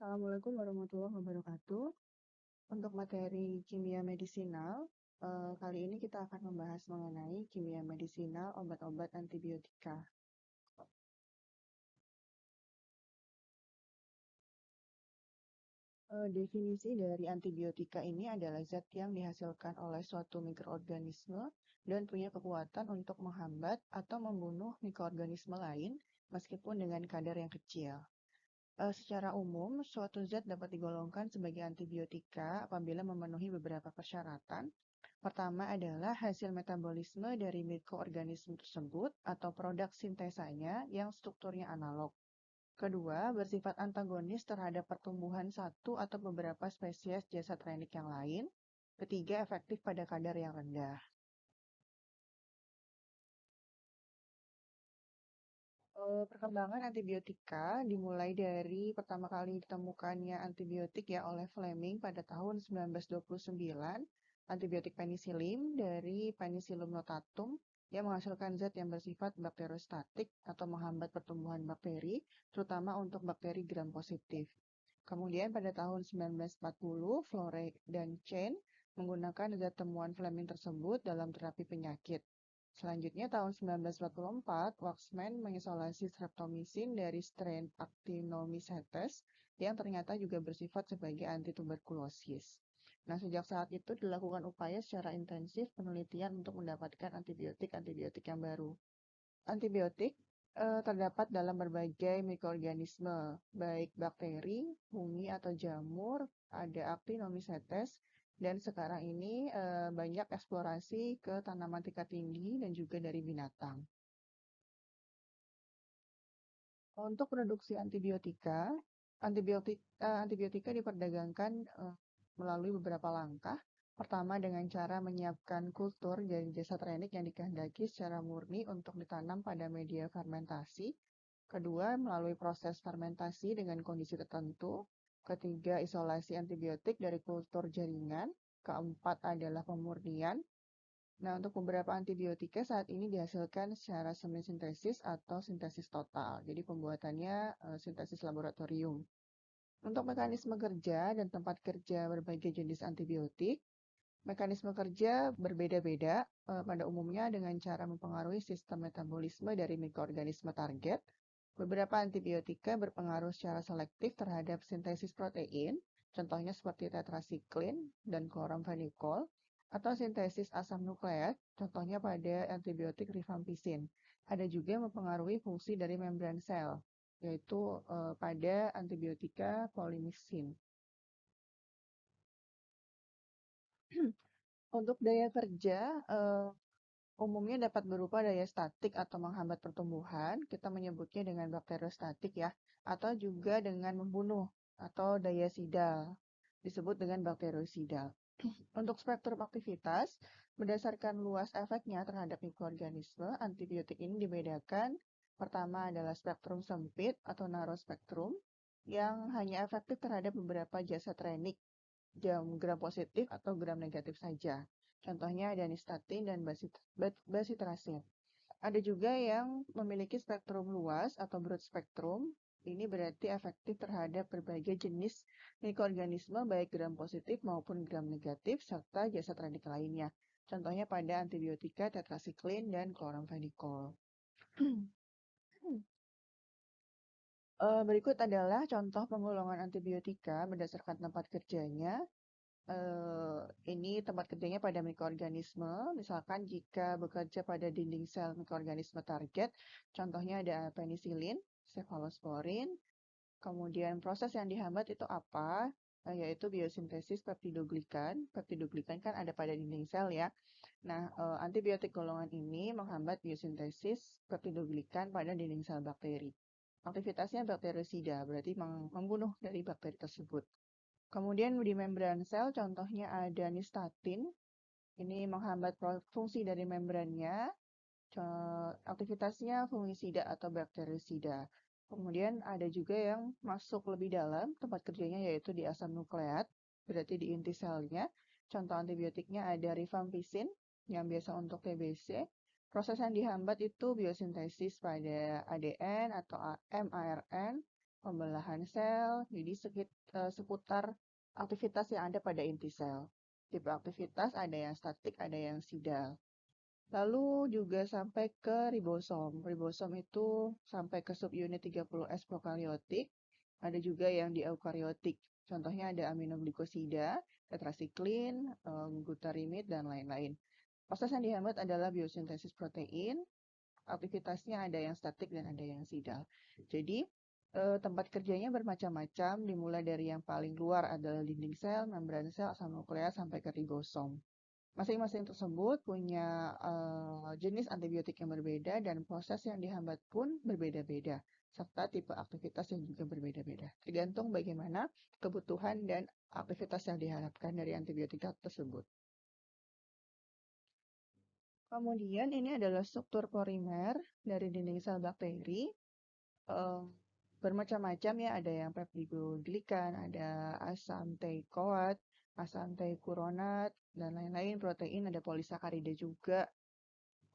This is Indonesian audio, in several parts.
Assalamualaikum warahmatullahi wabarakatuh. Untuk materi kimia medisinal, kali ini kita akan membahas mengenai kimia medisinal obat-obat antibiotika. Definisi dari antibiotika ini adalah zat yang dihasilkan oleh suatu mikroorganisme dan punya kekuatan untuk menghambat atau membunuh mikroorganisme lain meskipun dengan kadar yang kecil. Secara umum, suatu zat dapat digolongkan sebagai antibiotika apabila memenuhi beberapa persyaratan. Pertama adalah hasil metabolisme dari mikroorganisme tersebut atau produk sintesanya yang strukturnya analog. Kedua, bersifat antagonis terhadap pertumbuhan satu atau beberapa spesies jasad renik yang lain. Ketiga, efektif pada kadar yang rendah. Perkembangan antibiotika dimulai dari pertama kali ditemukannya antibiotik ya oleh Fleming pada tahun 1929, antibiotik penicillin dari Penicillium notatum yang menghasilkan zat yang bersifat bakteriostatik atau menghambat pertumbuhan bakteri, terutama untuk bakteri gram positif. Kemudian pada tahun 1940, Flore dan Chen menggunakan zat temuan Fleming tersebut dalam terapi penyakit. Selanjutnya tahun 1944, Waxman mengisolasi streptomycin dari strain Actinomycetes yang ternyata juga bersifat sebagai anti-tuberkulosis. Nah, sejak saat itu dilakukan upaya secara intensif penelitian untuk mendapatkan antibiotik-antibiotik yang baru. Antibiotik terdapat dalam berbagai mikroorganisme, baik bakteri, fungi atau jamur, ada Actinomycetes, dan sekarang ini banyak eksplorasi ke tanaman tingkat tinggi dan juga dari binatang. Untuk produksi antibiotika diperdagangkan melalui beberapa langkah. Pertama, dengan cara menyiapkan kultur dari jasad renik yang dikehendaki secara murni untuk ditanam pada media fermentasi. Kedua, melalui proses fermentasi dengan kondisi tertentu. Ketiga, isolasi antibiotik dari kultur jaringan. Keempat adalah pemurnian. Nah, untuk beberapa antibiotika saat ini dihasilkan secara semi-sintesis atau sintesis total. Jadi pembuatannya sintesis laboratorium. Untuk mekanisme kerja dan tempat kerja berbagai jenis antibiotik, mekanisme kerja berbeda-beda, pada umumnya dengan cara mempengaruhi sistem metabolisme dari mikroorganisme target. Beberapa antibiotika berpengaruh secara selektif terhadap sintesis protein, contohnya seperti tetrasiklin dan chloramphenicol, atau sintesis asam nukleat, contohnya pada antibiotik rifampicin. Ada juga yang mempengaruhi fungsi dari membran sel, yaitu pada antibiotika polymyxin. Untuk daya kerja, umumnya dapat berupa daya statik atau menghambat pertumbuhan, kita menyebutnya dengan bakteriostatik ya, atau juga dengan membunuh atau daya sidal, disebut dengan bakteriosidal. Untuk spektrum aktivitas, berdasarkan luas efeknya terhadap mikroorganisme, antibiotik ini dibedakan. Pertama adalah spektrum sempit atau narrow spektrum, yang hanya efektif terhadap beberapa jasad renik, gram positif atau gram negatif saja. Contohnya ada nistatin dan basitrasin. Ada juga yang memiliki spektrum luas atau broad spektrum. Ini berarti efektif terhadap berbagai jenis mikroorganisme baik gram positif maupun gram negatif serta jasad renik lainnya. Contohnya pada antibiotika tetrasiklin dan chloramphenicol. Berikut adalah contoh penggolongan antibiotika berdasarkan tempat kerjanya. Ini tempat kerjanya pada mikroorganisme. Misalkan jika bekerja pada dinding sel mikroorganisme target, contohnya ada penicillin, cephalosporin. Kemudian proses yang dihambat itu apa? Yaitu biosintesis peptidoglikan. Peptidoglikan kan ada pada dinding sel ya. Nah, antibiotik golongan ini menghambat biosintesis peptidoglikan pada dinding sel bakteri. Aktivitasnya bakteriosida, berarti membunuh dari bakteri tersebut. Kemudian di membran sel contohnya ada nistatin. Ini menghambat fungsi dari membrannya. Aktivitasnya fungisida atau bakteriosida. Kemudian ada juga yang masuk lebih dalam tempat kerjanya yaitu di asam nukleat, berarti di inti selnya. Contoh antibiotiknya ada rifampicin yang biasa untuk TBC. Proses yang dihambat itu biosintesis pada ADN atau mARN. pembelahan sel, jadi seputar aktivitas yang ada pada inti sel. Tipe aktivitas ada yang statik, ada yang sidal. Lalu juga sampai ke ribosom. Ribosom itu sampai ke subunit 30S prokaryotik, ada juga yang di eukaryotik. Contohnya ada aminoglikosida, tetrasiklin, glutarimid, dan lain-lain. Proses yang dihambat adalah biosintesis protein, aktivitasnya ada yang statik dan ada yang sidal. Jadi, tempat kerjanya bermacam-macam, dimulai dari yang paling luar adalah dinding sel, membran sel, asam nukleat, sampai ke ribosom. Masing-masing tersebut punya jenis antibiotik yang berbeda dan proses yang dihambat pun berbeda-beda, serta tipe aktivitas yang juga berbeda-beda. Tergantung bagaimana kebutuhan dan aktivitas yang diharapkan dari antibiotika tersebut. Kemudian ini adalah struktur polimer dari dinding sel bakteri. Eh, Bermacam-macam ya, ada yang peptidoglikan, ada asam teikoat, asam teiuronat, dan lain-lain. Protein ada polisakarida juga.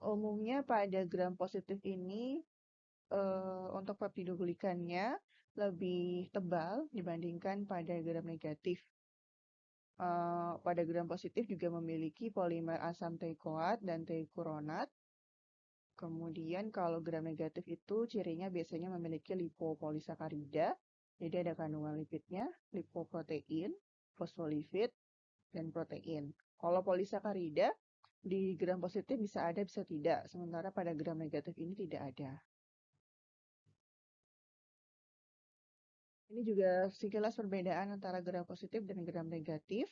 Umumnya pada gram positif ini untuk peptidoglikannya lebih tebal dibandingkan pada gram negatif. Pada gram positif juga memiliki polimer asam teikoat dan teiuronat. Kemudian kalau gram negatif itu cirinya biasanya memiliki lipopolisakarida. Jadi ada kandungan lipidnya, lipoprotein, fosfolipid, dan protein. Kalau polisakarida di gram positif bisa ada, bisa tidak. Sementara pada gram negatif ini tidak ada. Ini juga sekilas perbedaan antara gram positif dan gram negatif.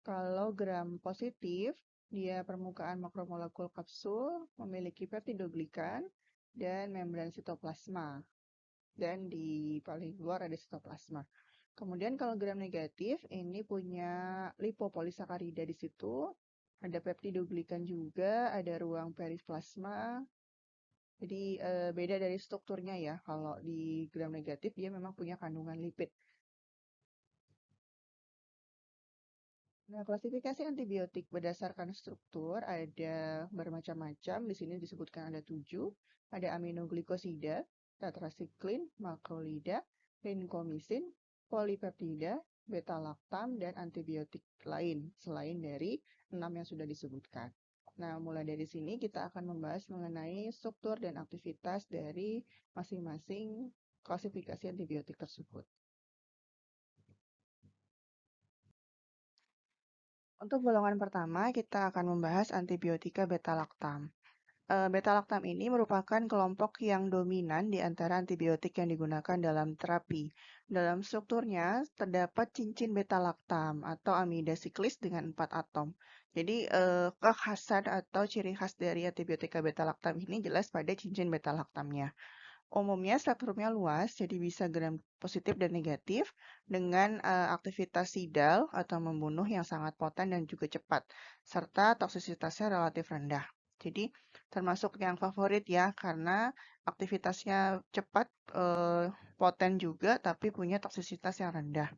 Kalau gram positif, dia permukaan makromolekul kapsul, memiliki peptidoglikan, dan membran sitoplasma. Dan di paling luar ada sitoplasma. Kemudian kalau gram negatif, ini punya lipopolisakarida di situ, ada peptidoglikan juga, ada ruang periplasma. Jadi beda dari strukturnya ya. Kalau di gram negatif dia memang punya kandungan lipid. Nah, klasifikasi antibiotik berdasarkan struktur ada bermacam-macam. Di sini disebutkan ada 7. Ada aminoglikosida, tetrasiklin, makrolida, vancomycin, polipeptida, beta-laktam, dan antibiotik lain selain dari 6 yang sudah disebutkan. Nah, mulai dari sini kita akan membahas mengenai struktur dan aktivitas dari masing-masing klasifikasi antibiotik tersebut. Untuk golongan pertama, kita akan membahas antibiotika beta-laktam. Beta-laktam ini merupakan kelompok yang dominan di antara antibiotik yang digunakan dalam terapi. Dalam strukturnya, terdapat cincin beta-laktam atau amida siklis dengan 4 atom. Jadi, kekhasan atau ciri khas dari antibiotika beta-laktam ini jelas pada cincin beta-laktamnya. Umumnya spektrumnya luas, jadi bisa gram positif dan negatif dengan aktivitas sidal atau membunuh yang sangat poten dan juga cepat, serta toksisitasnya relatif rendah. Jadi termasuk yang favorit ya, karena aktivitasnya cepat, poten juga, tapi punya toksisitas yang rendah.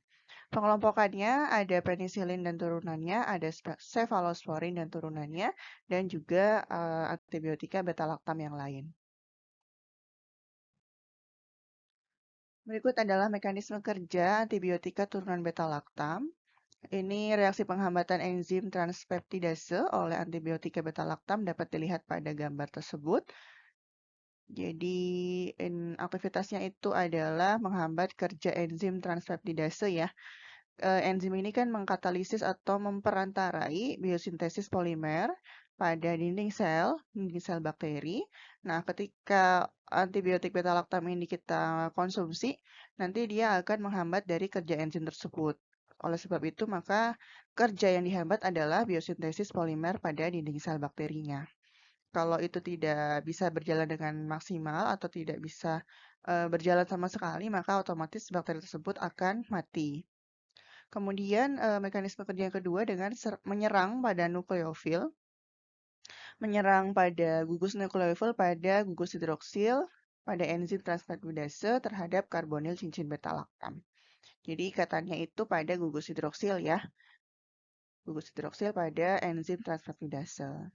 Pengelompokannya ada penisilin dan turunannya, ada cefalosporin dan turunannya, dan juga antibiotika beta-laktam yang lain. Berikut adalah mekanisme kerja antibiotika turunan beta-laktam. Ini reaksi penghambatan enzim transpeptidase oleh antibiotika beta-laktam dapat dilihat pada gambar tersebut. Jadi, aktivitasnya itu adalah menghambat kerja enzim transpeptidase ya. Enzim ini kan mengkatalisis atau memperantarai biosintesis polimer pada dinding sel bakteri. Nah, ketika antibiotik beta-laktam ini kita konsumsi, nanti dia akan menghambat dari kerja enzim tersebut. Oleh sebab itu, maka kerja yang dihambat adalah biosintesis polimer pada dinding sel bakterinya. Kalau itu tidak bisa berjalan dengan maksimal atau tidak bisa berjalan sama sekali, maka otomatis bakteri tersebut akan mati. Kemudian mekanisme kerja yang kedua dengan menyerang pada nukleofil, menyerang pada gugus nukleofil pada gugus hidroksil, pada enzim transpeptidase terhadap karbonil cincin beta-laktam. Jadi ikatannya itu pada gugus hidroksil ya, gugus hidroksil pada enzim transpeptidase.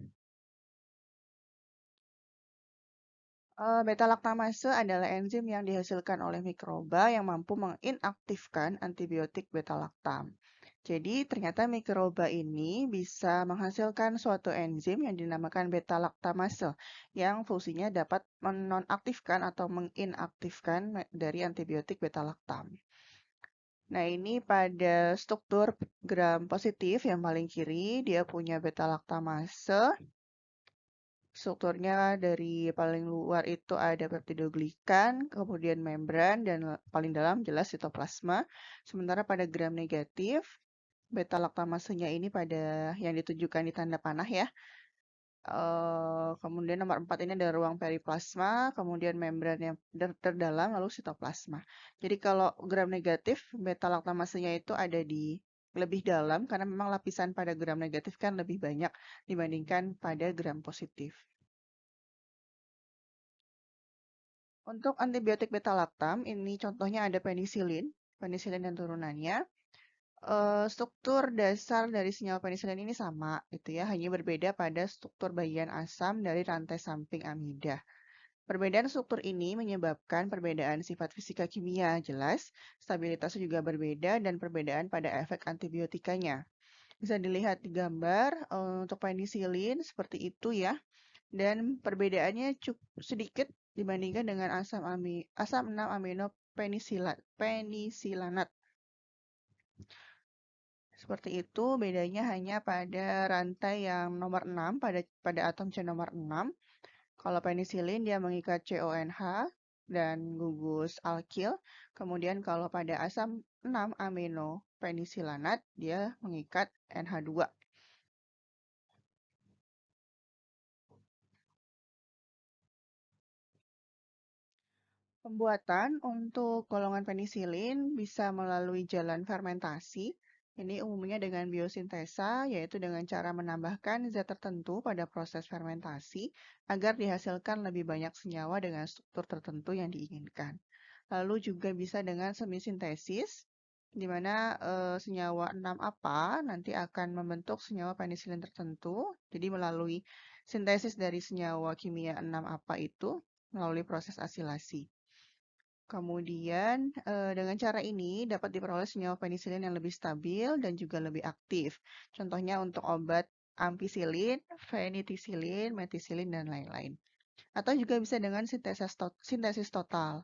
Beta-laktamase adalah enzim yang dihasilkan oleh mikroba yang mampu menginaktifkan antibiotik beta-laktam. Jadi, ternyata mikroba ini bisa menghasilkan suatu enzim yang dinamakan beta-laktamase yang fungsinya dapat menonaktifkan atau menginaktifkan dari antibiotik beta-laktam. Nah, ini pada struktur gram positif yang paling kiri, dia punya beta-laktamase. Strukturnya dari paling luar itu ada peptidoglikan, kemudian membran, dan paling dalam jelas sitoplasma. Sementara pada gram negatif, beta-laktamasenya ini pada yang ditunjukkan di tanda panah ya. Kemudian nomor 4 ini ada ruang periplasma, kemudian membran yang terdalam, lalu sitoplasma. Jadi kalau gram negatif, beta-laktamasenya itu ada di lebih dalam karena memang lapisan pada gram negatif kan lebih banyak dibandingkan pada gram positif. Untuk antibiotik beta-laktam, ini contohnya ada penisilin, penisilin dan turunannya. Struktur dasar dari senyawa penisilin ini sama, gitu ya, hanya berbeda pada struktur bagian asam dari rantai samping amida. Perbedaan struktur ini menyebabkan perbedaan sifat fisika kimia, jelas, stabilitasnya juga berbeda, dan perbedaan pada efek antibiotikanya. Bisa dilihat di gambar untuk penisilin seperti itu ya. Dan perbedaannya cukup sedikit dibandingkan dengan asam 6 amino penisilanat. Seperti itu, bedanya hanya pada rantai yang nomor 6, pada atom C nomor 6. Kalau penisilin dia mengikat CONH dan gugus alkil. Kemudian kalau pada asam 6 amino penisilanat dia mengikat NH2. Pembuatan untuk golongan penisilin bisa melalui jalan fermentasi. Ini umumnya dengan biosintesa, yaitu dengan cara menambahkan zat tertentu pada proses fermentasi agar dihasilkan lebih banyak senyawa dengan struktur tertentu yang diinginkan. Lalu juga bisa dengan semisintesis, di mana senyawa 6-apa nanti akan membentuk senyawa penisilin tertentu. Jadi melalui sintesis dari senyawa kimia 6-apa itu melalui proses asilasi. Kemudian, dengan cara ini dapat diperoleh senyawa penisilin yang lebih stabil dan juga lebih aktif. Contohnya untuk obat ampicillin, fenitisilin, metisilin, dan lain-lain. Atau juga bisa dengan sintesis total.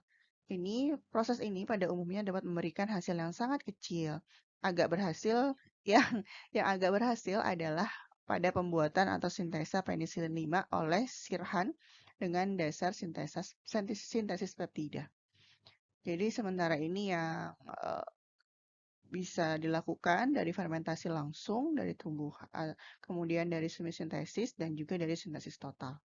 Proses ini pada umumnya dapat memberikan hasil yang sangat kecil. Agak berhasil, yang agak berhasil adalah pada pembuatan atau sintesa penisilin 5 oleh Sirhan dengan dasar sintesis peptida. Jadi sementara ini yang bisa dilakukan dari fermentasi langsung dari tumbuh, kemudian dari semisintesis dan juga dari sintesis total.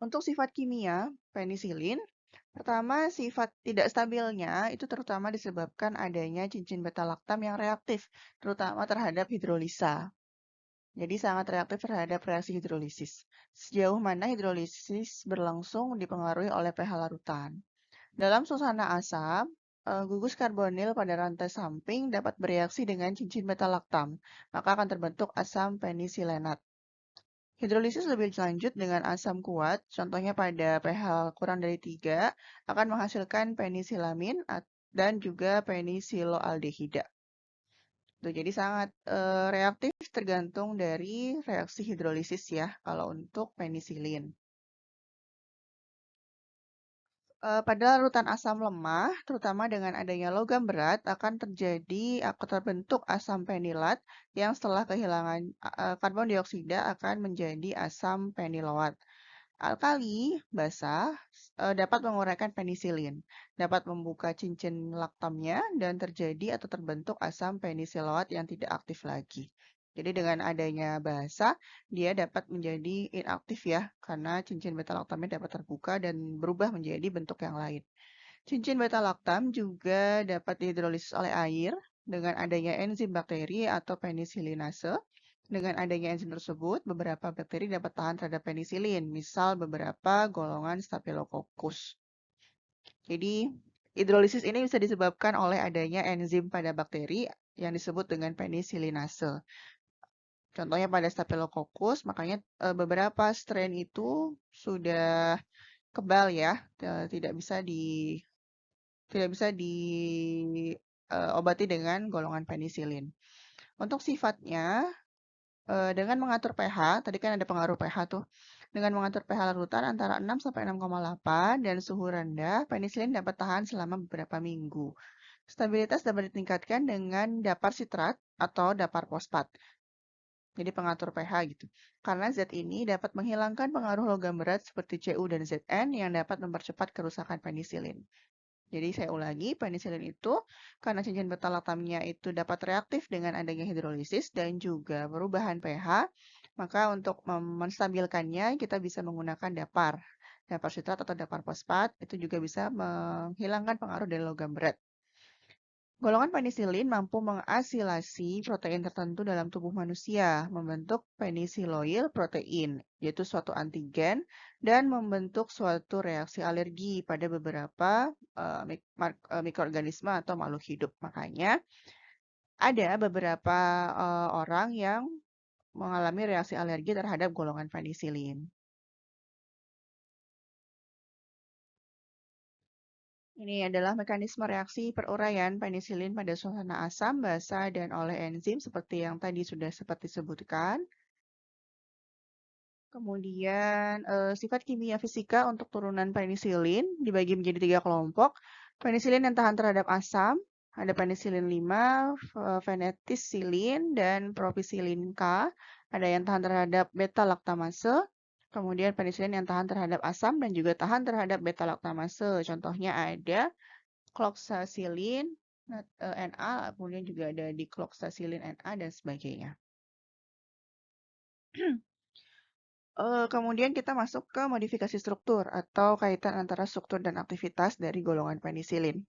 Untuk sifat kimia penisilin, pertama sifat tidak stabilnya itu terutama disebabkan adanya cincin beta-laktam yang reaktif, terutama terhadap hidrolisa. Jadi sangat reaktif terhadap reaksi hidrolisis. Sejauh mana hidrolisis berlangsung dipengaruhi oleh pH larutan. Dalam suasana asam, gugus karbonil pada rantai samping dapat bereaksi dengan cincin beta-laktam, maka akan terbentuk asam penisilenat. Hidrolisis lebih lanjut dengan asam kuat, contohnya pada pH kurang dari 3, akan menghasilkan penisilamin dan juga penisiloaldehida. Tuh, jadi sangat reaktif tergantung dari reaksi hidrolisis ya, kalau untuk penisilin. Pada larutan asam lemah, terutama dengan adanya logam berat, akan terbentuk asam penilat yang setelah kehilangan karbon dioksida akan menjadi asam peniloat. Alkali basah dapat menguraikan penisilin, dapat membuka cincin laktamnya dan terjadi atau terbentuk asam penisiloat yang tidak aktif lagi. Jadi dengan adanya basa, dia dapat menjadi inaktif ya, karena cincin beta-laktamnya dapat terbuka dan berubah menjadi bentuk yang lain. Cincin beta-laktam juga dapat dihidrolisis oleh air dengan adanya enzim bakteri atau penisilinase. Dengan adanya enzim tersebut, beberapa bakteri dapat tahan terhadap penisilin, misal beberapa golongan Staphylococcus. Jadi, hidrolisis ini bisa disebabkan oleh adanya enzim pada bakteri yang disebut dengan penisilinase. Contohnya pada Staphylococcus, makanya beberapa strain itu sudah kebal ya, tidak bisa diobati dengan golongan penisilin. Untuk sifatnya, dengan mengatur pH, tadi kan ada pengaruh pH tuh. Dengan mengatur pH larutan antara 6 sampai 6,8 dan suhu rendah, penisilin dapat tahan selama beberapa minggu. Stabilitas dapat ditingkatkan dengan dapar sitrat atau dapar fosfat. Jadi pengatur pH gitu. Karena zat ini dapat menghilangkan pengaruh logam berat seperti Cu dan Zn yang dapat mempercepat kerusakan penisilin. Jadi saya ulangi, penisilin itu karena cincin beta-laktamnya itu dapat reaktif dengan adanya hidrolisis dan juga perubahan pH, maka untuk menstabilkannya kita bisa menggunakan dapar sitrat atau dapar fosfat, itu juga bisa menghilangkan pengaruh dari logam berat. Golongan penisilin mampu mengasilasi protein tertentu dalam tubuh manusia, membentuk penisiloil protein, yaitu suatu antigen, dan membentuk suatu reaksi alergi pada beberapa mikroorganisme atau makhluk hidup. Makanya ada beberapa orang yang mengalami reaksi alergi terhadap golongan penisilin. Ini adalah mekanisme reaksi peruraian penisilin pada suasana asam, basa, dan oleh enzim seperti yang tadi sudah sempat disebutkan. Kemudian sifat kimia fisika untuk turunan penisilin dibagi menjadi 3 kelompok. Penisilin yang tahan terhadap asam, ada penisilin 5, fenetisilin, dan propisilin K. Ada yang tahan terhadap beta-laktamase. Kemudian penisilin yang tahan terhadap asam dan juga tahan terhadap beta-laktamase. Contohnya ada cloxacillin, Na, kemudian juga ada dicloxacillin Na, dan sebagainya. Kemudian kita masuk ke modifikasi struktur atau kaitan antara struktur dan aktivitas dari golongan penisilin.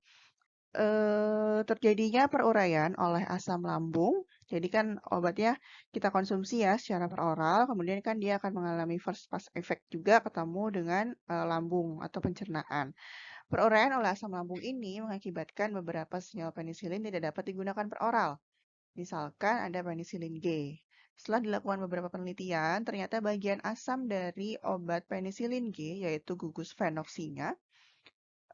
Terjadinya peruraian oleh asam lambung, jadi kan obatnya kita konsumsi ya secara peroral, kemudian kan dia akan mengalami first pass effect juga ketemu dengan lambung atau pencernaan. Peruraian oleh asam lambung ini mengakibatkan beberapa senyawa penisilin tidak dapat digunakan peroral. Misalkan ada penisilin G. Setelah dilakukan beberapa penelitian, ternyata bagian asam dari obat penisilin G, yaitu gugus phenoxynya,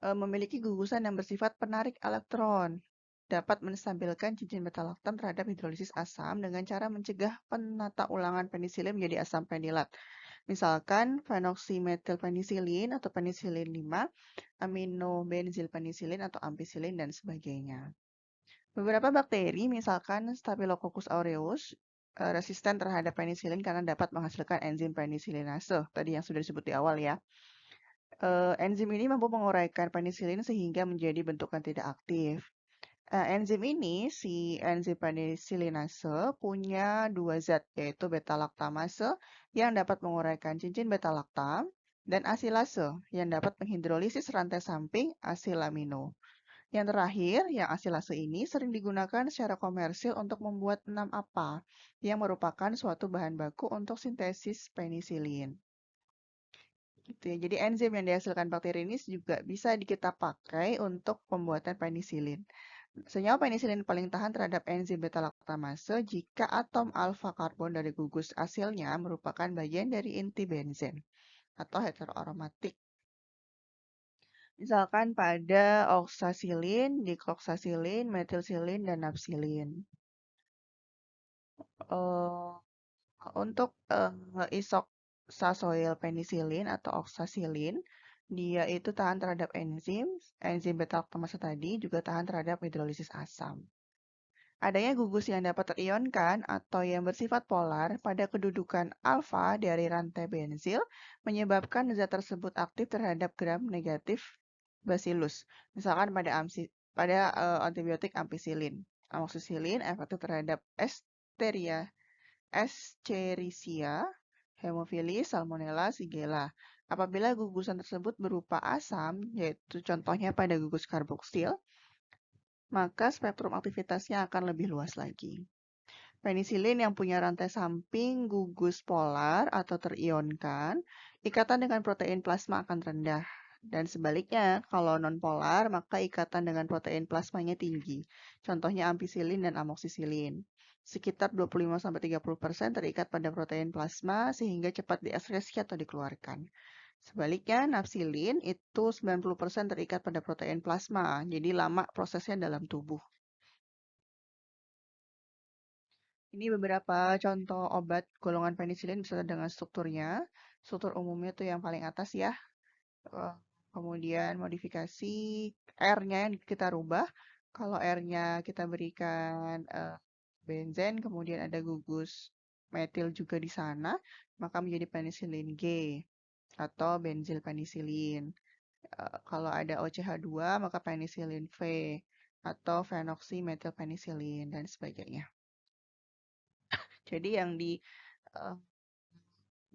memiliki gugusan yang bersifat penarik elektron. Dapat menstabilkan cincin beta-laktam terhadap hidrolisis asam dengan cara mencegah penata ulangan penisilin menjadi asam penilat. Misalkan phenoxymethyl atau penisilin 5, aminobenzilpenisilin atau ampicillin, dan sebagainya. Beberapa bakteri, misalkan Staphylococcus aureus, resisten terhadap penisilin karena dapat menghasilkan enzim penisilinase, tadi yang sudah disebut di awal ya. Enzim ini mampu menguraikan penisilin sehingga menjadi bentukan tidak aktif. Enzim ini, si enzim penisilinase, punya dua zat, yaitu beta-laktamase yang dapat menguraikan cincin beta-laktam, dan asilase yang dapat menghidrolisis rantai samping asilamino. Yang terakhir, yang asilase ini sering digunakan secara komersil untuk membuat 6-APA, yang merupakan suatu bahan baku untuk sintesis penisilin. Gitu ya. Jadi enzim yang dihasilkan bakteri ini juga bisa kita pakai untuk pembuatan penisilin. Senyawa penisilin paling tahan terhadap enzim beta-laktamase jika atom alfa karbon dari gugus asilnya merupakan bagian dari inti benzen atau heteroaromatik. Misalkan pada oksasilin, dikloksacillin, metilsilin, dan napsilin. Untuk isoksasoil penisilin atau oksasilin, dia itu tahan terhadap enzim beta-laktamase tadi juga tahan terhadap hidrolisis asam. Adanya gugus yang dapat terionkan atau yang bersifat polar pada kedudukan alfa dari rantai benzil menyebabkan zat tersebut aktif terhadap gram negatif bacillus. Misalkan pada antibiotik ampicillin. Amoxicillin efektif terhadap Escherichia, Haemophilus, Salmonella, Shigella. Apabila gugusan tersebut berupa asam, yaitu contohnya pada gugus karboksil, maka spektrum aktivitasnya akan lebih luas lagi. Penisilin yang punya rantai samping gugus polar atau terionkan, ikatan dengan protein plasma akan rendah Dan sebaliknya, kalau nonpolar, maka ikatan dengan protein plasmanya tinggi. Contohnya ampicillin dan amoxicillin. Sekitar 25-30% terikat pada protein plasma sehingga cepat diekskresi atau dikeluarkan. Sebaliknya, nafsilin itu 90% terikat pada protein plasma, jadi lama prosesnya dalam tubuh. Ini beberapa contoh obat golongan penisilin beserta dengan strukturnya. Struktur umumnya itu yang paling atas ya. Kemudian modifikasi R-nya yang kita rubah. Kalau R-nya kita berikan benzen, kemudian ada gugus metil juga di sana, maka menjadi penisilin G atau benzil penisilin. Kalau ada OCH2, maka penisilin V atau phenoxymetilpenicillin dan sebagainya. Jadi yang di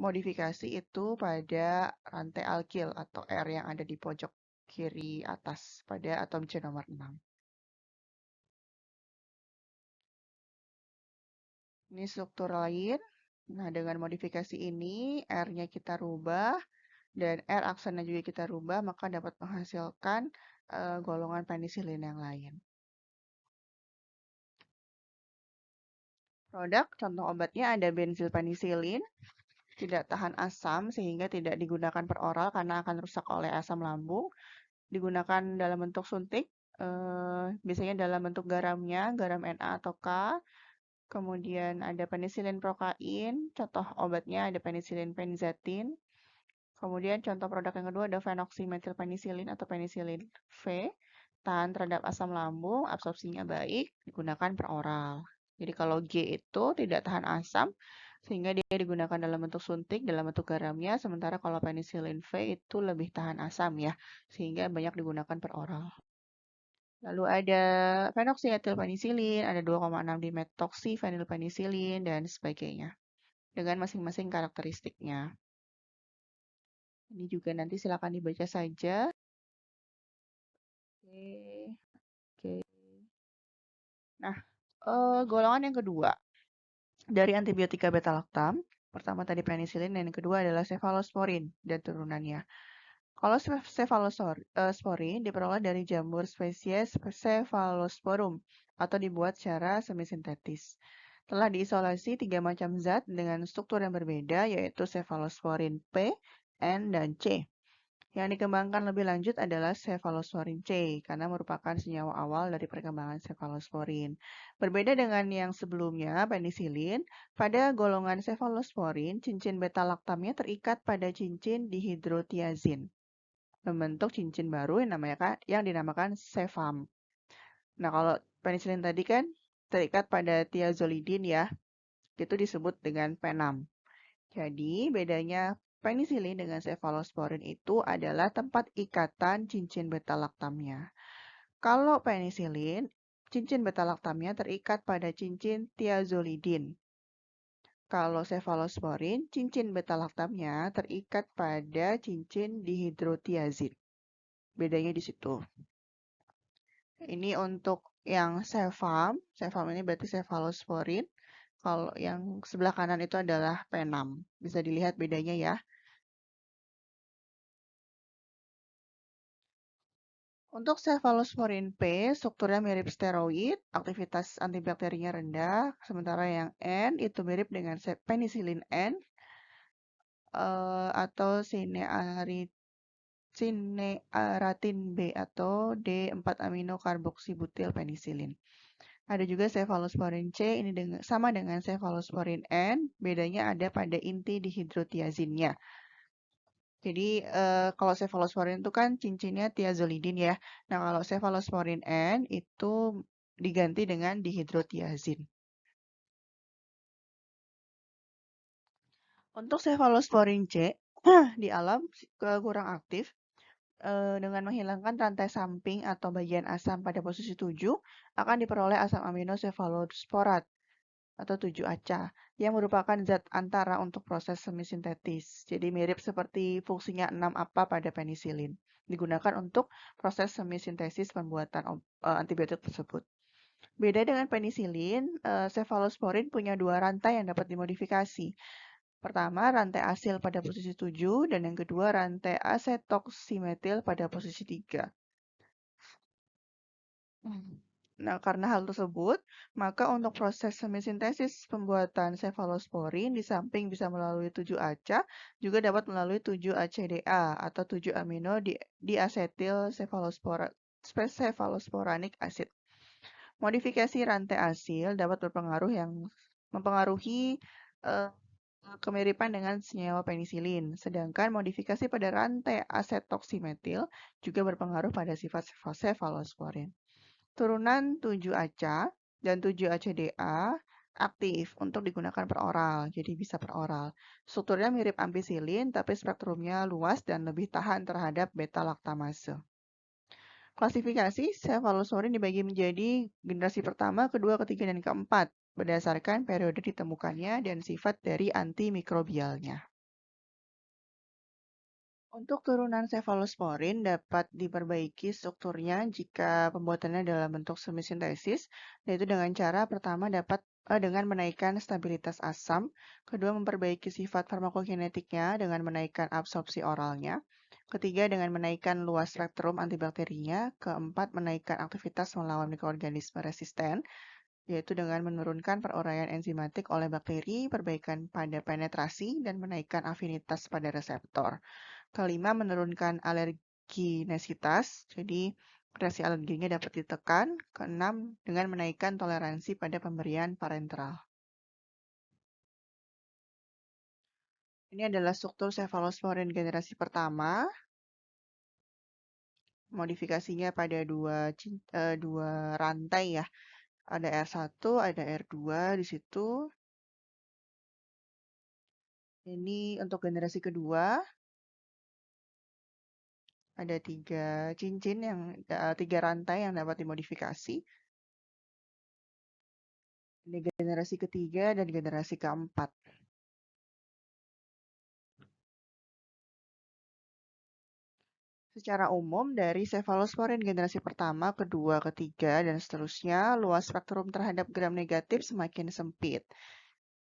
modifikasi itu pada rantai alkil atau R yang ada di pojok kiri atas pada atom C nomor 6. Ini struktur lain. Nah, dengan modifikasi ini, R-nya kita rubah, dan R aksennya juga kita rubah, maka dapat menghasilkan golongan penisilin yang lain. Produk, contoh obatnya ada benzil penisilin, tidak tahan asam sehingga tidak digunakan per oral karena akan rusak oleh asam lambung. Digunakan dalam bentuk suntik, biasanya dalam bentuk garamnya, garam Na atau K. Kemudian ada penisilin prokain, contoh obatnya ada penisilin penzatin. Kemudian contoh produk yang kedua ada phenoxymetilpenicillin atau penisilin V, tahan terhadap asam lambung, absorpsinya baik, digunakan per oral. Jadi kalau G itu tidak tahan asam, sehingga dia digunakan dalam bentuk suntik, dalam bentuk garamnya, sementara kalau penisilin V itu lebih tahan asam ya, sehingga banyak digunakan per oral. Lalu ada phenoxyetilpenicillin, ada 2,6 dimetoxyphenylpenicillin, dan sebagainya. Dengan masing-masing karakteristiknya. Ini juga nanti silakan dibaca saja. Oke, oke. Nah, golongan yang kedua dari antibiotika beta-laktam, pertama tadi penicillin, dan yang kedua adalah cephalosporin dan turunannya. Kalau cephalosporin diperoleh dari jamur spesies Cephalosporum atau dibuat secara semisintetis. Telah diisolasi 3 macam zat dengan struktur yang berbeda, yaitu cephalosporin P, N, dan C. Yang dikembangkan lebih lanjut adalah cephalosporin C, karena merupakan senyawa awal dari perkembangan cephalosporin. Berbeda dengan yang sebelumnya, penisilin, pada golongan cephalosporin, cincin beta-laktamnya terikat pada cincin dihidrotiazin, membentuk cincin baru yang dinamakan cefam. Nah, kalau penisilin tadi kan terikat pada thiazolidin ya, itu disebut dengan P6. Jadi, bedanya penisilin dengan cephalosporin itu adalah tempat ikatan cincin beta-laktamnya. Kalau penisilin, cincin beta-laktamnya terikat pada cincin thiazolidin. Kalau cephalosporin, cincin beta-laktamnya terikat pada cincin dihidrotiazin. Bedanya di situ. Ini untuk yang cefam ini berarti cephalosporin. Kalau yang sebelah kanan itu adalah P6. Bisa dilihat bedanya ya. Untuk cephalosporin P, strukturnya mirip steroid, aktivitas antibakterinya rendah, sementara yang N itu mirip dengan penicillin N atau sinearatin B atau D4-aminokarboksibutil penicillin. Ada juga cephalosporin C, ini sama dengan cephalosporin N, bedanya ada pada inti dihidrotiazinnya. Jadi kalau cephalosporin itu kan cincinnya thiazolidin ya. Nah kalau cephalosporin N itu diganti dengan dihidrotiazin. Untuk cephalosporin C di alam kurang aktif dengan menghilangkan rantai samping atau bagian asam pada posisi 7 akan diperoleh asam amino cephalosporat atau 7-ACA yang merupakan zat antara untuk proses semisintetis. Jadi mirip seperti fungsinya 6-APA pada penisilin. Digunakan untuk proses semisintesis pembuatan antibiotik tersebut. Beda dengan penisilin, cephalosporin punya 2 rantai yang dapat dimodifikasi. Pertama, rantai asil pada posisi 7, dan yang kedua, rantai asetoksimetil pada posisi 3. Nah, karena hal tersebut, maka untuk proses semisintesis pembuatan cefalosporin di samping bisa melalui 7-ACA, juga dapat melalui 7-ACDA atau 7 amino di asetil cephalosporanic acid. Modifikasi rantai asil dapat mempengaruhi eh, kemiripan dengan senyawa penisilin, sedangkan modifikasi pada rantai asetoksimetil juga berpengaruh pada sifat cefalosporin. Turunan 7-ACA dan 7-ACDA aktif untuk digunakan per oral, jadi bisa per oral. Strukturnya mirip ampicillin, tapi spektrumnya luas dan lebih tahan terhadap beta-laktamase. Klasifikasi cefalosporin dibagi menjadi generasi pertama, kedua, ketiga, dan keempat berdasarkan periode ditemukannya dan sifat dari antimikrobialnya. Untuk turunan cefalosporin dapat diperbaiki strukturnya jika pembuatannya dalam bentuk semisintesis, yaitu dengan cara pertama dengan menaikkan stabilitas asam, kedua memperbaiki sifat farmakokinetiknya dengan menaikkan absorpsi oralnya, ketiga dengan menaikkan luas spektrum antibakterinya, keempat menaikkan aktivitas melawan mikroorganisme resisten, yaitu dengan menurunkan peroraian enzimatik oleh bakteri, perbaikan pada penetrasi, dan menaikkan afinitas pada reseptor. Kelima, menurunkan alerginesitas, jadi reaksi alerginya dapat ditekan. Keenam, dengan menaikkan toleransi pada pemberian parenteral. Ini adalah struktur cefalosporin generasi pertama. Modifikasinya pada dua rantai ya. Ada R1, ada R2 di situ. Ini untuk generasi kedua. Ada tiga rantai yang dapat dimodifikasi. Ini generasi ketiga dan generasi keempat. Secara umum, dari cefalosporin generasi pertama, kedua, ketiga, dan seterusnya, luas spektrum terhadap gram negatif semakin sempit.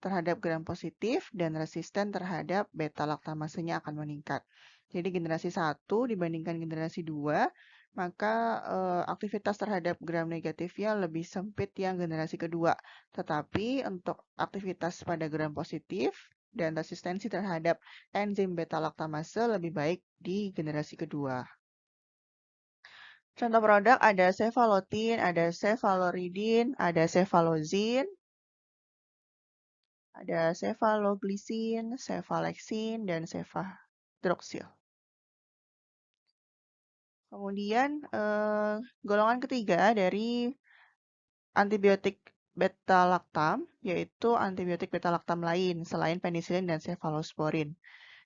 Terhadap gram positif dan resisten terhadap beta-laktamasenya akan meningkat. Jadi generasi 1 dibandingkan generasi 2, maka aktivitas terhadap gram negatifnya lebih sempit yang generasi kedua. Tetapi untuk aktivitas pada gram positif dan resistensi terhadap enzim beta-laktamase lebih baik di generasi kedua. Contoh produk ada cefalotin, ada cefaloridin, ada cefalozin, ada cefaloglisin, cefalexin, dan cefadroxil. Kemudian golongan ketiga dari antibiotik beta-laktam, yaitu antibiotik beta-laktam lain selain penisilin dan cefalosporin.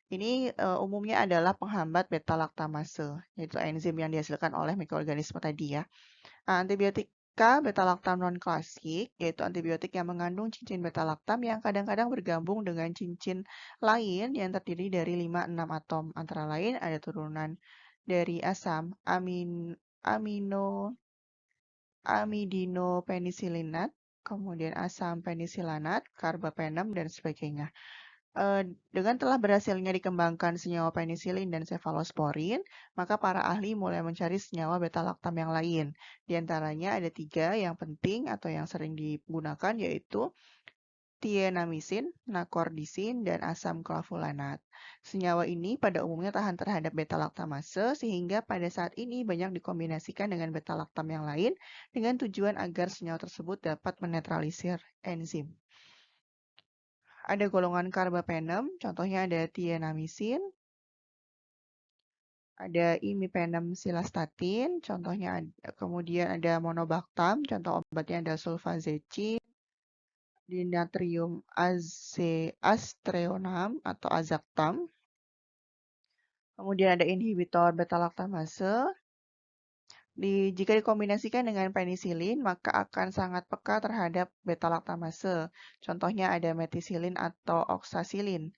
Ini umumnya adalah penghambat beta-laktamase, yaitu enzim yang dihasilkan oleh mikroorganisme tadi ya. Antibiotika beta-laktam non-klasik, yaitu antibiotik yang mengandung cincin beta-laktam yang kadang-kadang bergabung dengan cincin lain yang terdiri dari 5-6 atom. Antara lain ada turunan dari asam amidinopenisilinat, kemudian asam penisilanat, karbapenem, dan sebagainya. Dengan telah berhasilnya dikembangkan senyawa penisilin dan cefalosporin, maka para ahli mulai mencari senyawa beta-laktam yang lain. Di antaranya ada 3 yang penting atau yang sering digunakan, yaitu tienamisin, nakordisin, dan asam clavulanat. Senyawa ini pada umumnya tahan terhadap beta-laktamase, sehingga pada saat ini banyak dikombinasikan dengan beta-laktam yang lain dengan tujuan agar senyawa tersebut dapat menetralisir enzim. Ada golongan karbapenem, contohnya ada tienamisin, ada imipenem silastatin, contohnya kemudian ada monobaktam, contoh obatnya ada sulfazecin, dinatrium aztreonam atau azaktam. Kemudian ada inhibitor beta-laktamase. Jika dikombinasikan dengan penisilin, maka akan sangat peka terhadap beta-laktamase. Contohnya ada metisilin atau oksasilin.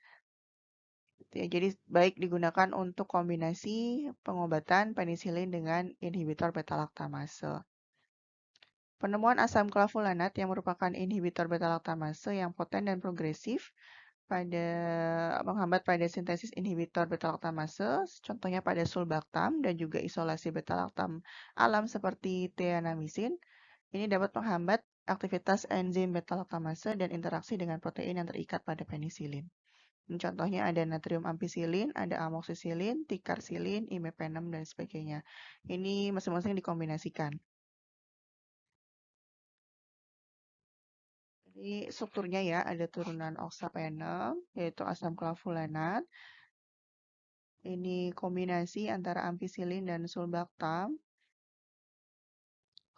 Ya, jadi baik digunakan untuk kombinasi pengobatan penisilin dengan inhibitor beta-laktamase. Penemuan asam clavulanat yang merupakan inhibitor beta-laktamase yang poten dan progresif pada menghambat pada sintesis inhibitor beta-laktamase, contohnya pada sulbactam dan juga isolasi beta-laktam alam seperti tianamisin. Ini dapat menghambat aktivitas enzim beta-laktamase dan interaksi dengan protein yang terikat pada penisilin. Contohnya ada natrium ampicillin, ada amoxicillin, ticarcillin, imipenem, dan sebagainya. Ini masing-masing dikombinasikan. Jadi strukturnya ya, ada turunan oxapenem, yaitu asam clavulanat. Ini kombinasi antara ampicillin dan sulbactam.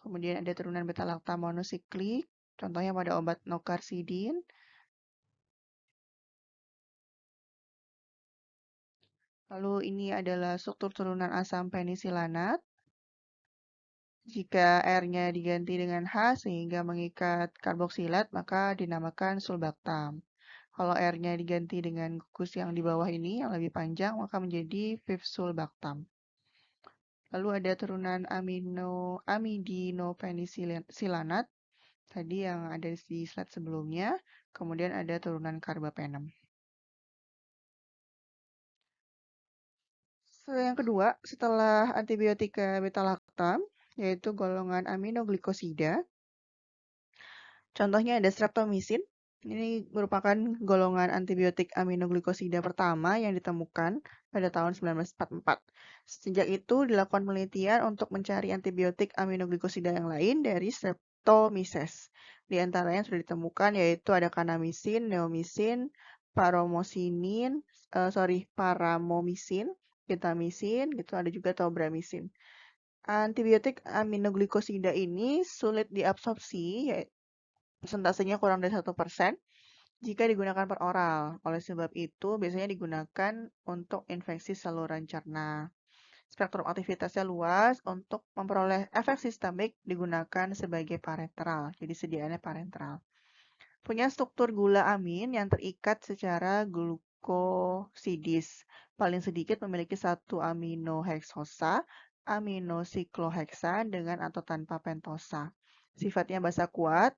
Kemudian ada turunan beta-lactam monosiklik, contohnya pada obat nocarcidin. Lalu ini adalah struktur turunan asam penisilanat. Jika R-nya diganti dengan H sehingga mengikat karboksilat, maka dinamakan sulbactam. Kalau R-nya diganti dengan gugus yang di bawah ini, yang lebih panjang, maka menjadi 5-sulbactam. Lalu ada turunan amidinopenisilanat, tadi yang ada di slide sebelumnya. Kemudian ada turunan carbapenem. Yang kedua, setelah antibiotika beta-lactam, yaitu golongan aminoglikosida. Contohnya ada streptomycin. Ini merupakan golongan antibiotik aminoglikosida pertama yang ditemukan pada tahun 1944. Sejak itu dilakukan penelitian untuk mencari antibiotik aminoglikosida yang lain dari Streptomyces. Di antara yang sudah ditemukan yaitu ada kanamycin, neomycin, paramomycin, gentamicin, gitu ada juga tobramycin. Antibiotik aminoglikosida ini sulit diabsorpsi, persentasenya kurang dari 1% jika digunakan per oral. Oleh sebab itu, biasanya digunakan untuk infeksi saluran cerna. Spektrum aktivitasnya luas, untuk memperoleh efek sistemik digunakan sebagai parenteral, jadi sediaannya parenteral. Punya struktur gula amin yang terikat secara glukosidis. Paling sedikit memiliki satu aminoheksosa, aminosikloheksan dengan atau tanpa pentosa. Sifatnya basa kuat,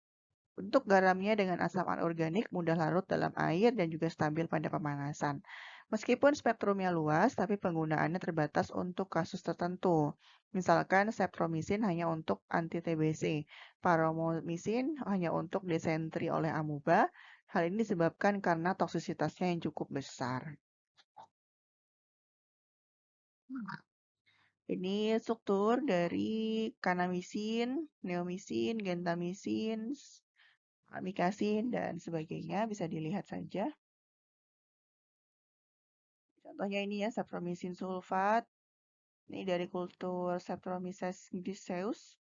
bentuk garamnya dengan asam anorganik mudah larut dalam air dan juga stabil pada pemanasan. Meskipun spektrumnya luas, tapi penggunaannya terbatas untuk kasus tertentu. Misalkan streptomycin hanya untuk anti-TBC, paromomycin hanya untuk disentri oleh amuba. Hal ini disebabkan karena toksisitasnya yang cukup besar. Ini struktur dari kanamycin, neomycin, gentamicin, amikacin, dan sebagainya. Bisa dilihat saja. Contohnya ini ya, streptomycin sulfat. Ini dari kultur Streptomyces griseus.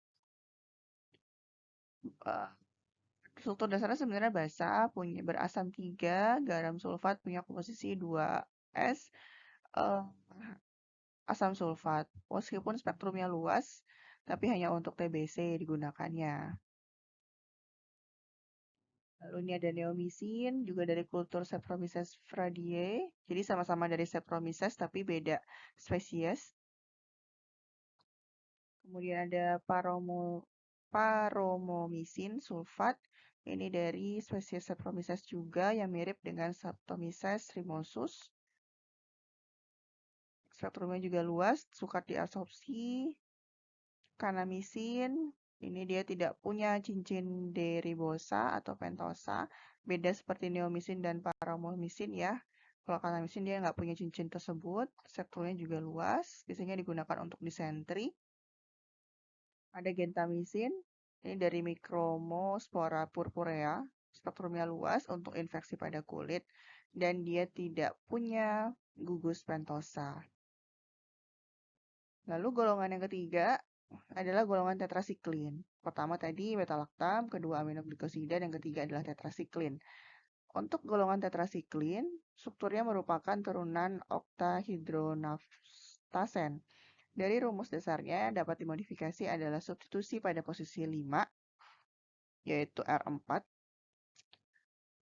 Struktur dasarnya sebenarnya basa, punya berasam 3, garam sulfat punya komposisi 2S, eh, asam sulfat. Meskipun spektrumnya luas, tapi hanya untuk TBC digunakannya. Lalu ini ada neomycin, juga dari kultur Saccharomyces fradiye. Jadi sama-sama dari Saccharomyces, tapi beda spesies. Kemudian ada paromomycin sulfat. Ini dari spesies Saccharomyces juga yang mirip dengan Saccharomyces rimosus. Spektrumnya juga luas, sukar diabsorpsi. Kanamycin, ini dia tidak punya cincin deribosa atau pentosa. Beda seperti neomycin dan paromomycin ya. Kalau kanamycin dia nggak punya cincin tersebut. Spektrumnya juga luas, biasanya digunakan untuk disentri. Ada gentamicin, ini dari Micromospora purpurea, spektrumnya luas untuk infeksi pada kulit, dan dia tidak punya gugus pentosa. Lalu golongan yang ketiga adalah golongan tetrasiklin. Pertama tadi beta-lactam, kedua aminoglikosida, dan ketiga adalah tetrasiklin. Untuk golongan tetrasiklin, strukturnya merupakan turunan oktahidronaftasen. Dari rumus dasarnya dapat dimodifikasi adalah substitusi pada posisi 5, yaitu R4.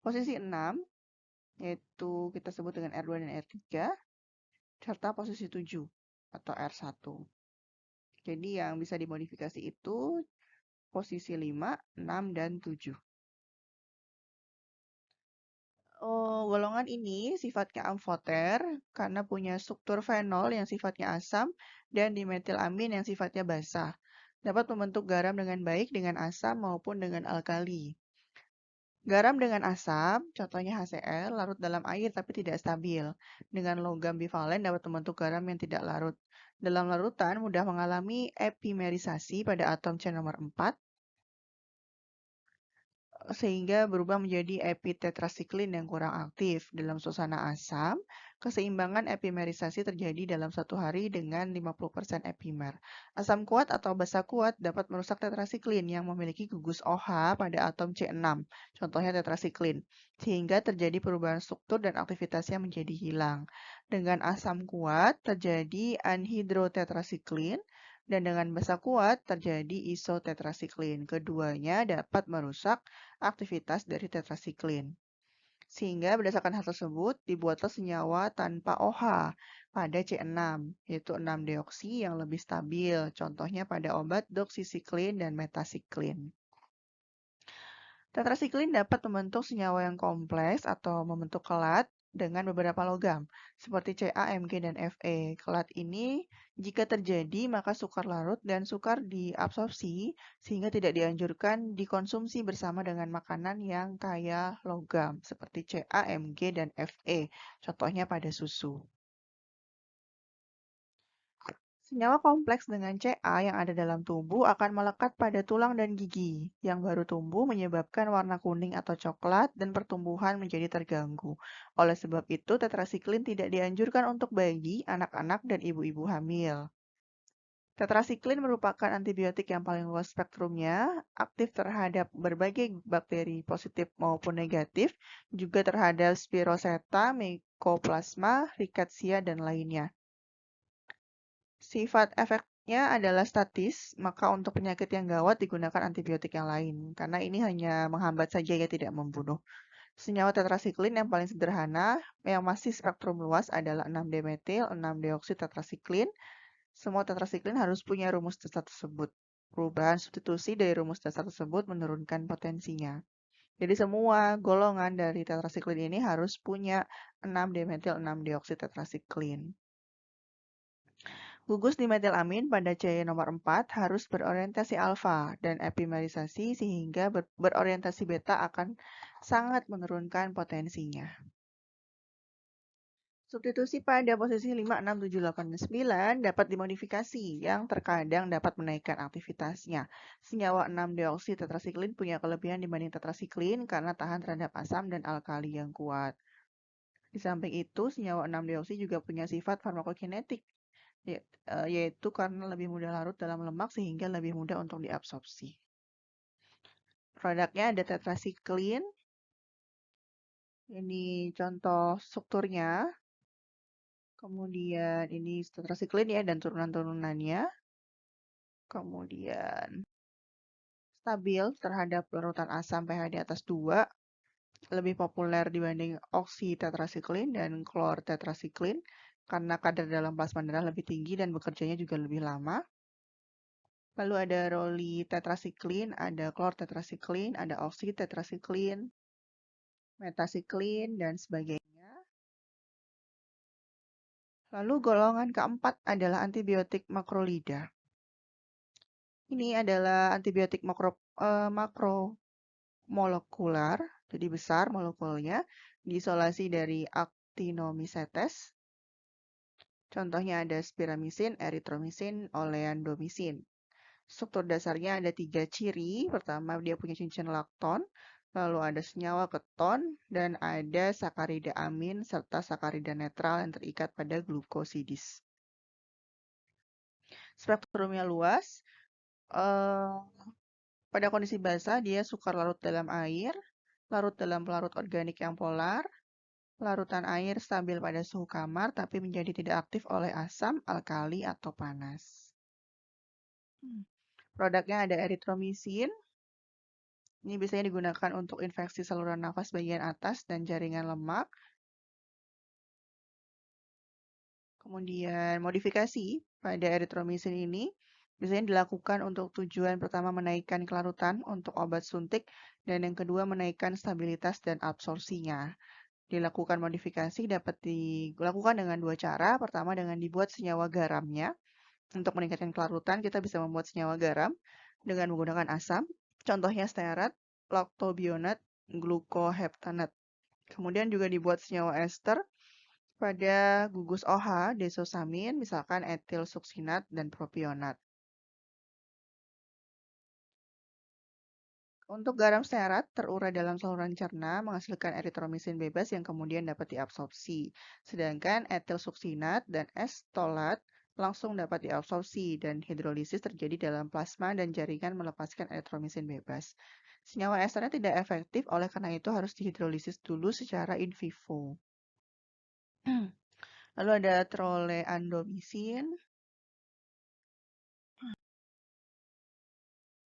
Posisi 6, yaitu kita sebut dengan R2 dan R3, serta posisi 7 atau R1. Jadi yang bisa dimodifikasi itu posisi 5, 6, dan 7. Golongan ini sifatnya amfoter karena punya struktur fenol yang sifatnya asam dan dimetilamin yang sifatnya basah. Dapat membentuk garam dengan baik dengan asam maupun dengan alkali. Garam dengan asam, contohnya HCl, larut dalam air tapi tidak stabil. Dengan logam bivalen dapat membentuk garam yang tidak larut. Dalam larutan mudah mengalami epimerisasi pada atom C nomor 4 sehingga berubah menjadi epitetrasiklin yang kurang aktif. Dalam suasana asam, keseimbangan epimerisasi terjadi dalam satu hari dengan 50% epimer. Asam kuat atau basa kuat dapat merusak tetrasiklin yang memiliki gugus OH pada atom C6, contohnya tetrasiklin, sehingga terjadi perubahan struktur dan aktivitasnya menjadi hilang. Dengan asam kuat terjadi anhidrotetrasiklin, dan dengan basa kuat terjadi isotetrasiklin. Keduanya dapat merusak aktivitas dari tetrasiklin. Sehingga berdasarkan hal tersebut, dibuatlah senyawa tanpa OH pada C6, yaitu 6-deoksi yang lebih stabil, contohnya pada obat doksisiklin dan metasiklin. Tetrasiklin dapat membentuk senyawa yang kompleks atau membentuk kelat dengan beberapa logam, seperti Ca, Mg, dan Fe. Kelat ini jika terjadi maka sukar larut dan sukar diabsorpsi sehingga tidak dianjurkan dikonsumsi bersama dengan makanan yang kaya logam, seperti Ca, Mg, dan Fe. Contohnya pada susu. Senyawa kompleks dengan Ca yang ada dalam tubuh akan melekat pada tulang dan gigi yang baru tumbuh menyebabkan warna kuning atau coklat dan pertumbuhan menjadi terganggu. Oleh sebab itu, tetrasiklin tidak dianjurkan untuk bayi, anak-anak, dan ibu-ibu hamil. Tetrasiklin merupakan antibiotik yang paling luas spektrumnya, aktif terhadap berbagai bakteri positif maupun negatif, juga terhadap Spiroseta, Mycoplasma, Rickettsia, dan lainnya. Sifat efeknya adalah statis, maka untuk penyakit yang gawat digunakan antibiotik yang lain, karena ini hanya menghambat saja ya tidak membunuh. Senyawa tetrasiklin yang paling sederhana, yang masih spektrum luas adalah 6-demetil, 6-deoksitetrasiklin. Semua tetrasiklin harus punya rumus dasar tersebut. Perubahan substitusi dari rumus dasar tersebut menurunkan potensinya. Jadi semua golongan dari tetrasiklin ini harus punya 6-demetil, 6-deoksitetrasiklin. Gugus dimetilamin pada C nomor 4 harus berorientasi alfa dan epimerisasi sehingga berorientasi beta akan sangat menurunkan potensinya. Substitusi pada posisi 5, 6, 7, 8, dan 9 dapat dimodifikasi yang terkadang dapat menaikkan aktivitasnya. Senyawa 6-deoksi tetrasiklin punya kelebihan dibanding tetrasiklin karena tahan terhadap asam dan alkali yang kuat. Di samping itu, senyawa 6-deoksi juga punya sifat farmakokinetik, yaitu karena lebih mudah larut dalam lemak sehingga lebih mudah untuk diabsorpsi. Produknya ada tetrasiklin. Ini contoh strukturnya. Kemudian ini tetrasiklin ya dan turunan-turunannya. Kemudian stabil terhadap larutan asam pH di atas 2. Lebih populer dibanding oksitetrasiklin dan klortetrasiklin karena kadar dalam plasma darah lebih tinggi dan bekerjanya juga lebih lama. Lalu ada rolitetrasiklin, ada klortetrasiklin, ada oksitetrasiklin, metasiklin, dan sebagainya. Lalu golongan keempat adalah antibiotik makrolida. Ini adalah antibiotik makromolekular, jadi besar molekulnya, diisolasi dari actinomycetes. Contohnya ada spiramisin, eritromisin, oleandomisin. Struktur dasarnya ada 3 ciri. Pertama, dia punya cincin lakton, lalu ada senyawa keton, dan ada sakarida amin serta sakarida netral yang terikat pada glukosidis. Spektrumnya luas. Pada kondisi basah, dia sukar larut dalam air, larut dalam pelarut organik yang polar, larutan air stabil pada suhu kamar tapi menjadi tidak aktif oleh asam, alkali, atau panas. Produknya ada eritromisin. Ini biasanya digunakan untuk infeksi saluran nafas bagian atas dan jaringan lemak. Kemudian modifikasi pada eritromisin ini biasanya dilakukan untuk tujuan pertama menaikkan kelarutan untuk obat suntik dan yang kedua menaikkan stabilitas dan absorpsinya. dilakukan modifikasi dapat dilakukan dengan dua cara. Pertama dengan dibuat senyawa garamnya. Untuk meningkatkan kelarutan, kita bisa membuat senyawa garam dengan menggunakan asam. Contohnya stearat, lactobionat, glucoheptanat. Kemudian juga dibuat senyawa ester pada gugus OH, desosamin, misalkan etil suksinat dan propionat. Untuk garam stearat terurai dalam saluran cerna menghasilkan eritromisin bebas yang kemudian dapat diabsorpsi. Sedangkan etil suksinat dan estolat langsung dapat diabsorpsi dan hidrolisis terjadi dalam plasma dan jaringan melepaskan eritromisin bebas. Senyawa esternya tidak efektif, oleh karena itu harus dihidrolisis dulu secara in vivo. Lalu ada troleandomisin.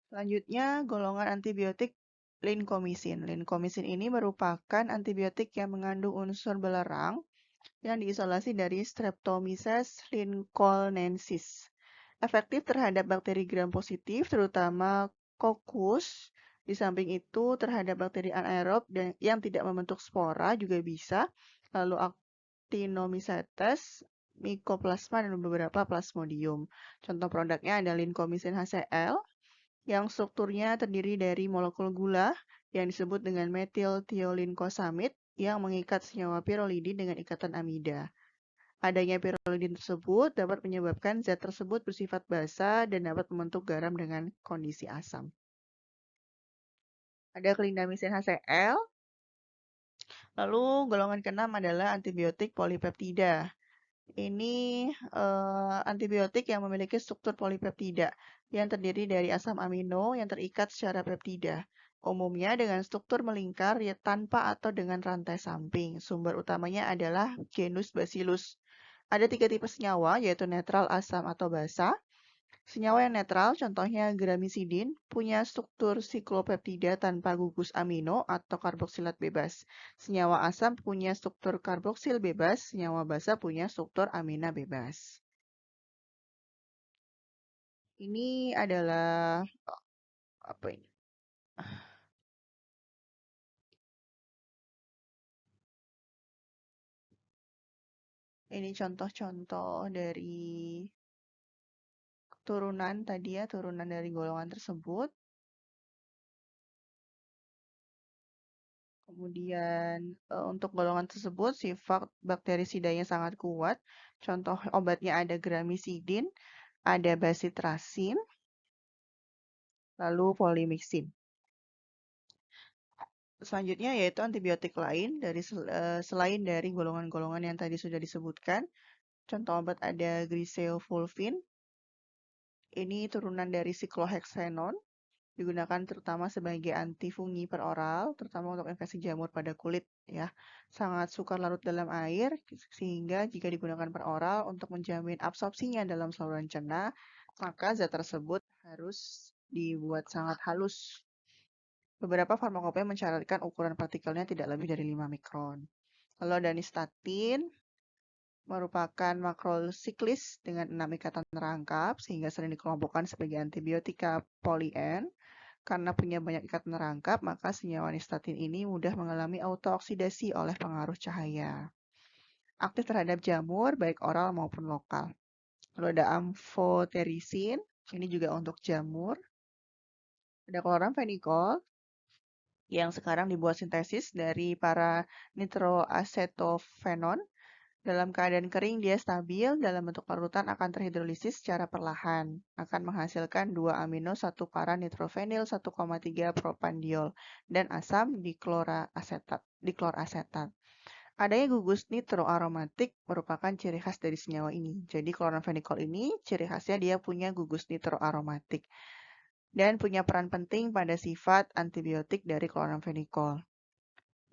Selanjutnya, golongan antibiotik linkomisin. Linkomisin ini merupakan antibiotik yang mengandung unsur belerang yang diisolasi dari Streptomyces lincolnensis. Efektif terhadap bakteri gram positif, terutama Coccus. Di samping itu, terhadap bakteri anaerob dan yang tidak membentuk spora juga bisa. Lalu Actinomycetes, Mycoplasma, dan beberapa Plasmodium. Contoh produknya ada Lincomycin HCl, yang strukturnya terdiri dari molekul gula yang disebut dengan metil-thiolinkosamid yang mengikat senyawa pirolidin dengan ikatan amida. Adanya pirolidin tersebut dapat menyebabkan zat tersebut bersifat basa dan dapat membentuk garam dengan kondisi asam. Ada clindamycin HCl. Lalu golongan keenam adalah antibiotik polipeptida. Ini antibiotik yang memiliki struktur polipeptida yang terdiri dari asam amino yang terikat secara peptida. Umumnya dengan struktur melingkar ya tanpa atau dengan rantai samping. Sumber utamanya adalah genus Bacillus. Ada tiga tipe senyawa, yaitu netral, asam, atau basa. Senyawa yang netral, contohnya gramisidin, punya struktur siklopeptida tanpa gugus amino atau karboksilat bebas. Senyawa asam punya struktur karboksil bebas, senyawa basa punya struktur amina bebas. Ini adalah apa ini? Ini contoh-contoh dari turunan tadi ya, turunan dari golongan tersebut. Kemudian untuk golongan tersebut sifat bakterisidanya sangat kuat. Contoh obatnya ada gramisidin, ada basitrasin, lalu polimixin. Selanjutnya yaitu antibiotik lain dari selain dari golongan-golongan yang tadi sudah disebutkan. Contoh obat ada griseofulvin. Ini turunan dari sikloheksanon, digunakan terutama sebagai antifungi peroral, terutama untuk infeksi jamur pada kulit ya. Sangat sukar larut dalam air sehingga jika digunakan peroral untuk menjamin absorpsinya dalam saluran cerna, maka zat tersebut harus dibuat sangat halus. Beberapa farmakopoeia mensyaratkan ukuran partikelnya tidak lebih dari 5 mikron. Lalu ada nistatin, merupakan makrosiklis dengan 6 ikatan rangkap sehingga sering dikelompokkan sebagai antibiotika polyen. Karena punya banyak ikatan rangkap, maka senyawa nistatin ini mudah mengalami autooksidasi oleh pengaruh cahaya. Aktif terhadap jamur, baik oral maupun lokal. Lalu ada amphoterisin, ini juga untuk jamur. Ada chloramphenicol, yang sekarang dibuat sintesis dari para nitroacetophenon. Dalam keadaan kering, dia stabil, dalam bentuk larutan akan terhidrolisis secara perlahan. Akan menghasilkan 2 amino, 1 para nitrophenil, 1,3 propandiol, dan asam diklorasetat. Adanya gugus nitroaromatik merupakan ciri khas dari senyawa ini. Jadi chloramphenicol ini ciri khasnya dia punya gugus nitroaromatik dan punya peran penting pada sifat antibiotik dari chloramphenicol.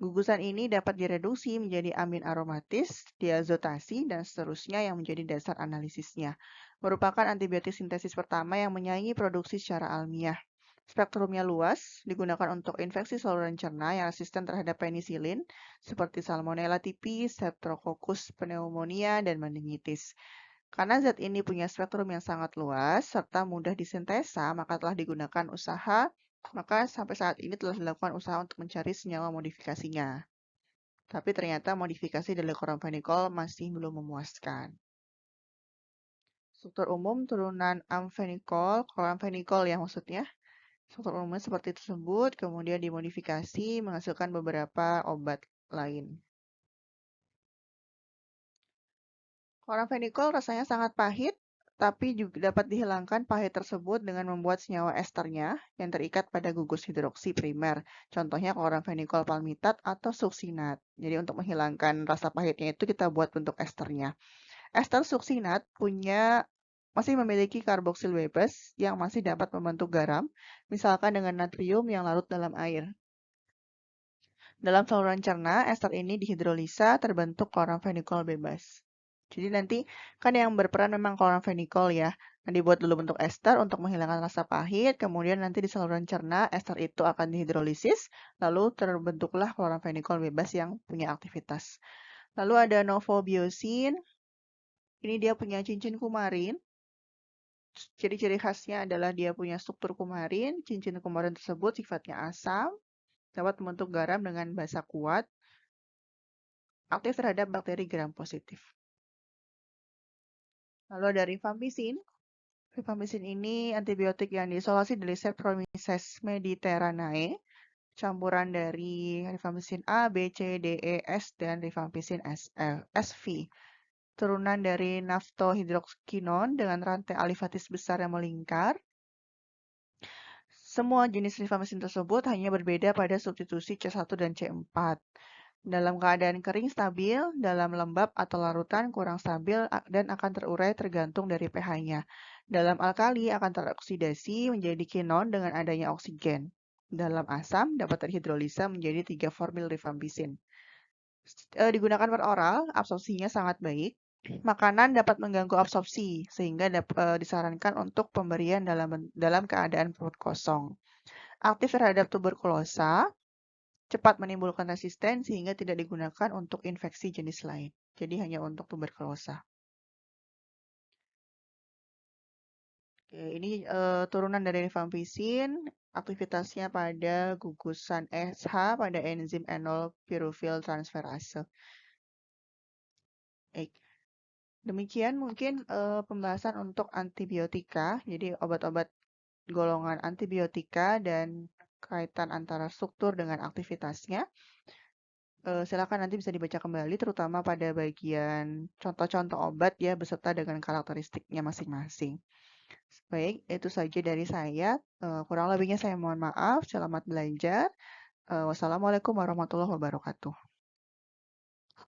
Gugusan ini dapat direduksi menjadi amin aromatis, diazotasi, dan seterusnya yang menjadi dasar analisisnya. Merupakan antibiotik sintesis pertama yang menyaingi produksi secara alamiah. Spektrumnya luas, digunakan untuk infeksi saluran cerna yang resisten terhadap penisilin, seperti Salmonella typhi, Streptococcus pneumonia, dan meningitis. Karena zat ini punya spektrum yang sangat luas serta mudah disintesa, maka sampai saat ini telah dilakukan usaha untuk mencari senyawa modifikasinya. Tapi ternyata modifikasi dari chloramphenicol masih belum memuaskan. Struktur umum turunan amphenicol, chloramphenicol ya maksudnya. Struktur umumnya seperti tersebut, kemudian dimodifikasi menghasilkan beberapa obat lain. Chloramphenicol rasanya sangat pahit, tapi juga dapat dihilangkan pahit tersebut dengan membuat senyawa esternya yang terikat pada gugus hidroksi primer. Contohnya chloramphenicol palmitat atau suksinat. Jadi untuk menghilangkan rasa pahitnya itu kita buat bentuk esternya. Ester suksinat masih memiliki karboksil bebas yang masih dapat membentuk garam, misalkan dengan natrium yang larut dalam air. Dalam saluran cerna, ester ini dihidrolisa terbentuk chloramphenicol bebas. Jadi nanti kan yang berperan memang chloramphenicol ya. Nah, dibuat dulu bentuk ester untuk menghilangkan rasa pahit, kemudian nanti di saluran cerna ester itu akan dihidrolisis, lalu terbentuklah chloramphenicol bebas yang punya aktivitas. Lalu ada novobiosin, ini dia punya cincin kumarin. Ciri-ciri khasnya adalah dia punya struktur kumarin, cincin kumarin tersebut sifatnya asam, dapat membentuk garam dengan basa kuat, aktif terhadap bakteri gram positif. Lalu ada rifampicin. Rifampicin ini antibiotik yang diisolasi dari Saccharomyces mediterranae, campuran dari rifampicin A, B, C, D, E, S, dan rifampicin SV. Turunan dari naftohidroquinon dengan rantai alifatis besar yang melingkar. Semua jenis rifampicin tersebut hanya berbeda pada substitusi C1 dan C4. Dalam keadaan kering stabil, dalam lembab atau larutan kurang stabil dan akan terurai tergantung dari pH-nya. Dalam alkali akan teroksidasi menjadi kinon dengan adanya oksigen. Dalam asam dapat terhidrolisa menjadi 3-formyl rifampicin. Digunakan per oral, absorpsinya sangat baik. Makanan dapat mengganggu absorpsi, sehingga disarankan untuk pemberian dalam keadaan perut kosong. Aktif terhadap tuberkulosa, cepat menimbulkan resisten sehingga tidak digunakan untuk infeksi jenis lain. Jadi hanya untuk tuberkulosa. Oke, ini turunan dari rifampicin, aktivitasnya pada gugusan SH pada enzim enol pyruvyl transferase. Baik. Demikian mungkin pembahasan untuk antibiotika. Jadi obat-obat golongan antibiotika dan kaitan antara struktur dengan aktivitasnya. Silakan nanti bisa dibaca kembali, terutama pada bagian contoh-contoh obat ya, beserta dengan karakteristiknya masing-masing. Baik, itu saja dari saya. Kurang lebihnya saya mohon maaf. Selamat belajar. Wassalamualaikum warahmatullahi wabarakatuh.